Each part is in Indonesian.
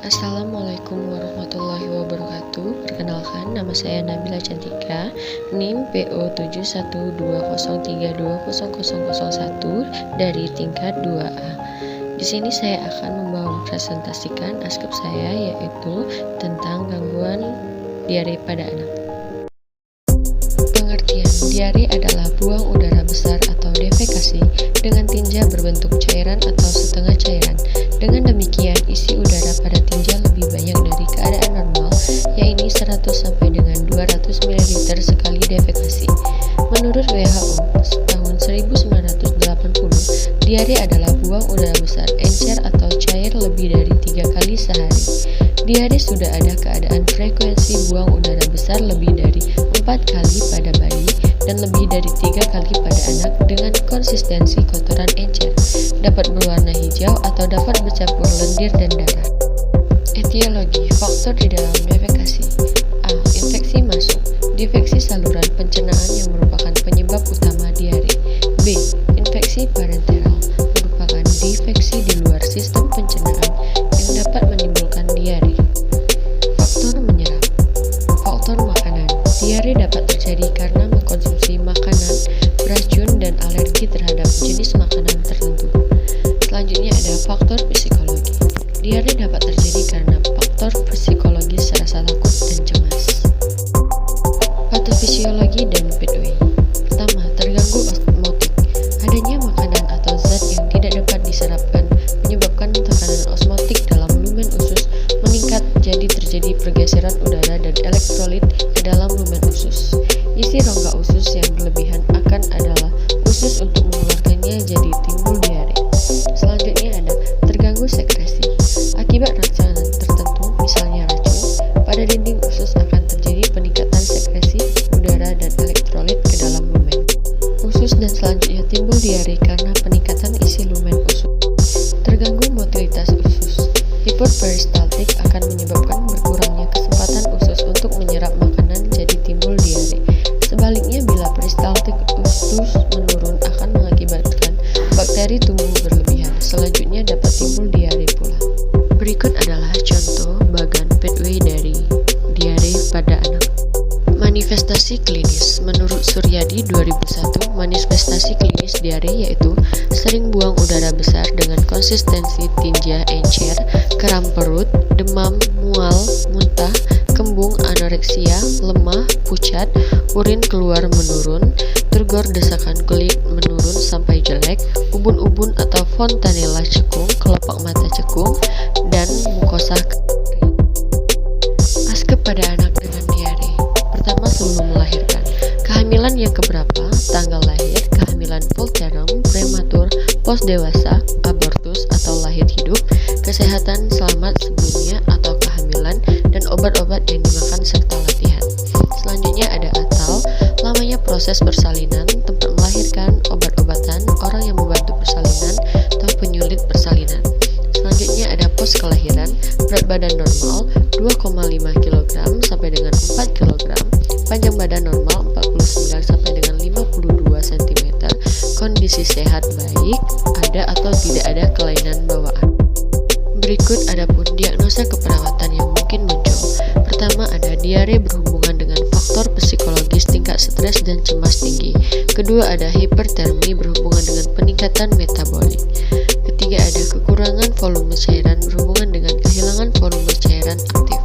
Assalamualaikum warahmatullahi wabarakatuh. Perkenalkan, nama saya Nabila Cantika, NIM PO712003200001 dari tingkat 2A. Di sini saya akan mempresentasikan askep saya, yaitu tentang gangguan diare pada anak. Pengertian: diare adalah buang udara besar atau defekasi dengan tinja berbentuk cairan atau setengah cairan. Dengan demikian, isi udara pada tinja lebih banyak dari keadaan normal, yaitu 100 sampai dengan 200 ml sekali defekasi. Menurut WHO, tahun 1980, diare adalah buang udara besar, encer atau cair lebih dari 3 kali sehari. Diare sudah ada keadaan frekuensi buang udara besar lebih dari 4 kali pada bayi dan lebih dari 3 kali pada anak dengan konsistensi kotoran encer, dapat berwarna hijau atau dapat bercampur lendir dan darah. Etiologi: faktor di dalam defekasi. A. Infeksi masuk, difeksi saluran pencernaan yang merupakan penyebab utama diare. B. Infeksi parenteral, merupakan difeksi di luar sistem pencernaan yang dapat menimbulkan diare. Faktor menyerap. Faktor makanan. Diare dapat terjadi karena mengkonsumsi makanan beracun dan alergi terhadap jenis makanan tertentu. Selanjutnya ada faktor psikologi. Diare dapat terjadi karena faktor psikologis, rasa takut dan cemas. Patofisiologi dan pathway. Pertama, terganggu osmotik. Adanya makanan atau zat yang tidak dapat diserapkan menyebabkan tekanan osmotik dalam lumen usus meningkat, jadi terjadi pergeseran udara dan elektrolit ke dalam lumen usus. Isi rongga usus yang berlebihan akan adalah usus untuk mengeluarkannya, jadi timbul diare. Selanjutnya ada terganggu sekresi. Akibat racun tertentu, misalnya racun, pada dinding usus akan terjadi peningkatan sekresi udara dan elektrolit ke dalam lumen usus, dan selanjutnya timbul diare karena peningkatan isi lumen usus. Terganggu motilitas usus. Hiperperistaltik akan menyebabkan berkurangnya kesempatan usus untuk menyerap makanan, jadi timbul diare. Sebaliknya, bila peristaltik usus menurun akan mengakibatkan bakteri tumbuh berlebihan. Selanjutnya dapat timbul diare pula. Berikut adalah contoh bagan pathway dari diare pada anak. Manifestasi klinis. Menurut Suryadi 2001, manifestasi klinis diare yaitu sering buang udara besar dengan konsistensi tinja encer, kram perut, demam, mual, muntah, kembung, anoreksia, lemah, pucat, urin keluar menurun, turgor desakan kulit menurun sampai jelek, ubun-ubun atau fontanella cekung, kelopak mata cekung, dan mukosa kering. Askep pada anak dengan diare. Pertama, sebelum melahirkan. Kehamilan yang keberapa, tanggal lahir, kehamilan full term, prematur, pos dewasa, abortus atau lahir hidup, kesehatan selamat sebelumnya atau kehamilan, dan obat-obat yang dimakan serta latihan. Selanjutnya ada atau lamanya proses persalinan, tempat melahirkan, obat-obatan, orang yang membantu persalinan, atau penyulit persalinan. Selanjutnya ada pos kelahiran, berat badan normal 2,5 kg sampai dengan 4 kg, panjang badan normal 49 sampai dengan 52 cm, kondisi sehat baik, ada atau tidak ada kelainan bawaan. Berikut adapun diagnosa keperawatan yang mungkin muncul. Pertama, ada diare berhubungan dengan faktor psikologis, tingkat stres dan cemas tinggi. Kedua, ada hipertermi berhubungan dengan peningkatan metabolik. Ketiga, ada kekurangan volume cairan berhubungan dengan kehilangan volume cairan aktif.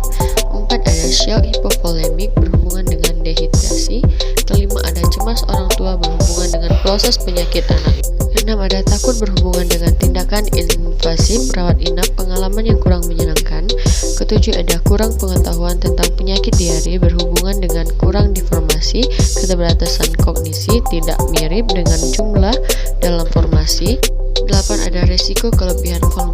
Empat, ada shock hipovolemik berhubungan dengan dehidrasi. Kelima, ada cemas orang tua berhubungan dengan proses penyakit anak. Enam, ada takut berhubungan dengan tindakan invasif, rawat inap, pengalaman yang kurang menyenangkan. Ketujuh, ada kurang pengetahuan tentang penyakit diare berhubungan dengan kurang informasi, keterbatasan kognisi, tidak mirip dengan jumlah dalam formasi. 8, ada resiko kelebihan volume